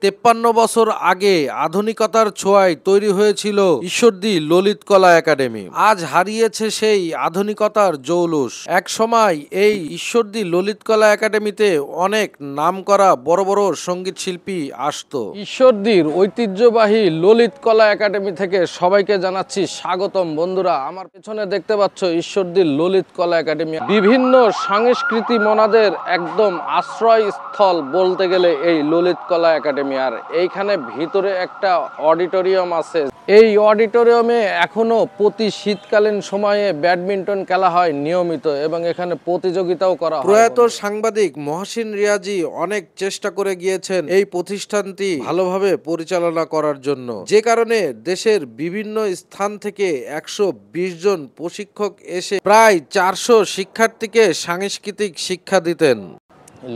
53 বছর আগে আধুনিকতার ছোঁয়ায় তৈরি হয়েছিল ঈশ্বরদী ললিত কলা একাডেমি। আজ হারিয়েছে সেই আধুনিকতার জৌলুস। এক সময় এই ঈশ্বরদী ললিত কলা একাডেমিতে অনেক নামকরা বড় বড় সঙ্গীত শিল্পী আসতো। ঈশ্বরদীর ঐতিহ্যবাহী ললিত কলা একাডেমি থেকে সবাইকে জানাচ্ছি স্বাগতম। বন্ধুরা, আমার পেছনে দেখতে পাচ্ছ ঈশ্বরদীর ললিত কলা একাডেমি। বিভিন্ন সাংস্কৃতিক মনাদের একদম আশ্রয়স্থল বলতে গেলে এই ললিত কলা একাডেমি। আর এইখানে ভিতরে একটা অডিটোরিয়াম আছে। এই অডিটোরিয়ামে এখনো প্রতি শীতকালীন সময়ে ব্যাডমিন্টন খেলা হয় নিয়মিত এবং এখানে প্রতিযোগিতাও করা হয়। প্রয়াত সাংবাদিক মহসিন রিয়াজি অনেক চেষ্টা করে গিয়েছেন এই প্রতিষ্ঠানটি ভালোভাবে পরিচালনা করার জন্য, যে কারণে দেশের বিভিন্ন স্থান থেকে 120 জন প্রশিক্ষক এসে প্রায় 400 শিক্ষার্থীকে সাংস্কৃতিক শিক্ষা দিতেন।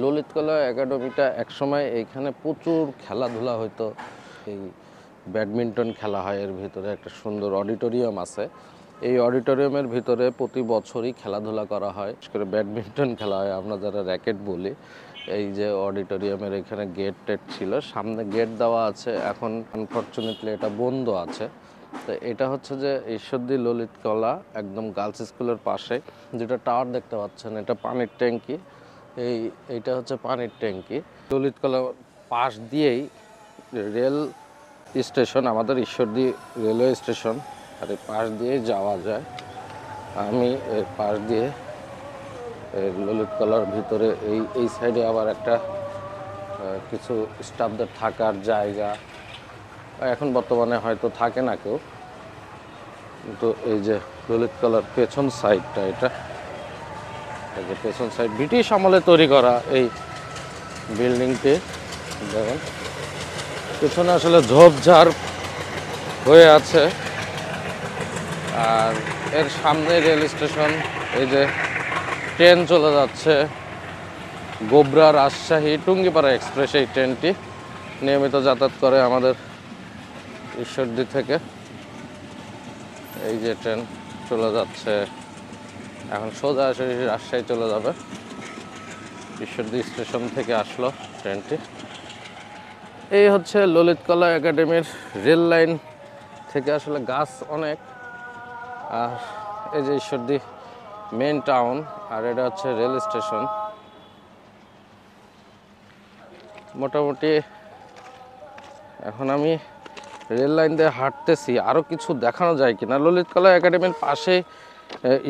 ললিত কলা একাডেমিটা একসময় এইখানে প্রচুর খেলাধুলা হতো। এই ব্যাডমিন্টন খেলা হয়, এর ভিতরে একটা সুন্দর অডিটোরিয়াম আছে। এই অডিটোরিয়ামের ভিতরে প্রতি বছরই খেলাধুলা করা হয়, বিশেষ করে ব্যাডমিন্টন খেলা হয়, আমরা যারা র্যাকেট বলি। এই যে অডিটোরিয়ামের এখানে গেট টেট ছিল, সামনে গেট দেওয়া আছে, এখন আনফর্চুনেটলি এটা বন্ধ আছে। তো এটা হচ্ছে যে ঈশ্বরদী ললিত কলা একদম গার্লস স্কুলের পাশে যেটা টাওয়ার দেখতে পাচ্ছেন, এটা পানির ট্যাঙ্কি। এইটা হচ্ছে পানির ট্যাঙ্কি। ললিত কলা পাশ দিয়েই রেল স্টেশন, আমাদের ঈশ্বরদী রেলওয়ে স্টেশন, আর এই পাশ দিয়েই যাওয়া যায়। আমি এর পাশ দিয়ে ললিত কলার ভিতরে এই সাইডে আবার একটা কিছু স্টাফদের থাকার জায়গা, এখন বর্তমানে হয়তো থাকে না কেউ। তো এই যে ললিত কলার পেছন সাইডটা, এটা যে পেছন সাইড ব্রিটিশ আমলে তৈরি করা এই বিল্ডিংটি। দেখেন পেছনে আসলে ঝোপঝাড় হয়ে আছে। আর এর সামনে রেল স্টেশন, এই যে ট্রেন চলে যাচ্ছে গোবরা, রাজশাহী, টুঙ্গিপাড়া এক্সপ্রেস। এই ট্রেনটি নিয়মিত যাতায়াত করে আমাদের ঈশ্বরদী থেকে। এই যে ট্রেন চলে যাচ্ছে, এখন সোজা রাজশাহী চলে যাবে। ঈশ্বরদী স্টেশন থেকে আসলো ট্রেনটি। এই হচ্ছে ললিত কলা একাডেমির রেল লাইন থেকে আসলে গাছ অনেক। আর এই যে ঈশ্বরদী মেন টাউন, আর এটা হচ্ছে রেল স্টেশন। মোটামুটি এখন আমি রেল লাইন দিয়ে হাঁটতেছি, আরও কিছু দেখানো যায় কিনা। ললিত কলা একাডেমির পাশে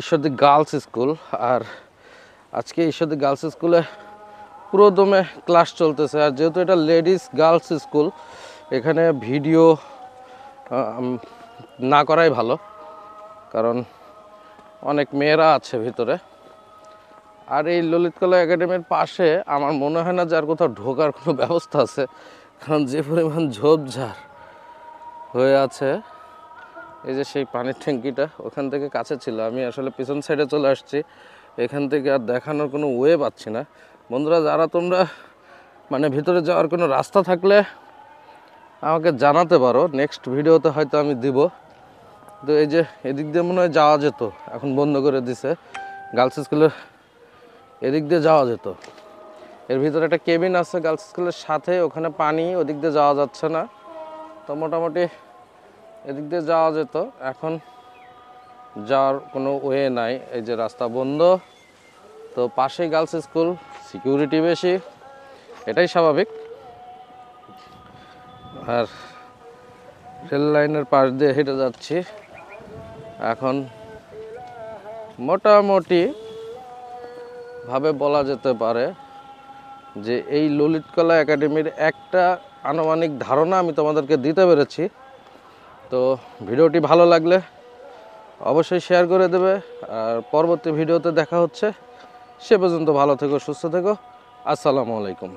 ঈশ্বরদী গার্লস স্কুল, আর আজকে ঈশ্বরদী গার্লস স্কুলে পুরো দমে ক্লাস চলতেছে। আর যেহেতু এটা লেডিস গার্লস স্কুল, এখানে ভিডিও না করাই ভালো, কারণ অনেক মেয়েরা আছে ভিতরে। আর এই ললিত কলা একাডেমির পাশে আমার মনে হয় না যে আর কোথাও ঢোকার কোনো ব্যবস্থা আছে, কারণ যে পরিমাণ ঝোপঝাড় হয়ে আছে। এই যে সেই পানির ট্যাঙ্কিটা ওখান থেকে কাছে ছিল, আমি আসলে পিছন সাইডে চলে আসছি, এখান থেকে আর দেখানোর কোনো ওয়ে পাচ্ছি না। বন্ধুরা, যারা তোমরা মানে ভিতরে যাওয়ার কোনো রাস্তা থাকলে আমাকে জানাতে পারো, নেক্সট ভিডিওতে হয়তো আমি দিব। তো এই যে এদিক দিয়ে মনে হয় যাওয়া যেত, এখন বন্ধ করে দিছে। গার্লস স্কুলের এদিক দিয়ে যাওয়া যেত, এর ভিতরে একটা কেবিন আছে গার্লস স্কুলের সাথে, ওখানে পানি, ওদিক দিয়ে যাওয়া যাচ্ছে না। তো মোটামুটি এদিক দিয়ে যাওয়া যেত, এখন যাওয়ার কোনো ওয়ে নাই। এই যে রাস্তা বন্ধ, তো পাশেই গার্লস স্কুল, সিকিউরিটি বেশি, এটাই স্বাভাবিক। আর রেল লাইনের পাশ দিয়ে হেঁটে যাচ্ছি। এখন মোটামুটি ভাবে বলা যেতে পারে যে এই ললিত কলা একাডেমির একটা আনুমানিক ধারণা আমি তোমাদেরকে দিতে পেরেছি। তো ভিডিওটি ভালো লাগলে অবশ্যই শেয়ার করে দেবে, আর পরবর্তী ভিডিওতে দেখা হচ্ছে। সে পর্যন্ত ভালো থেকো, সুস্থ থেকো। আসসালামু আলাইকুম।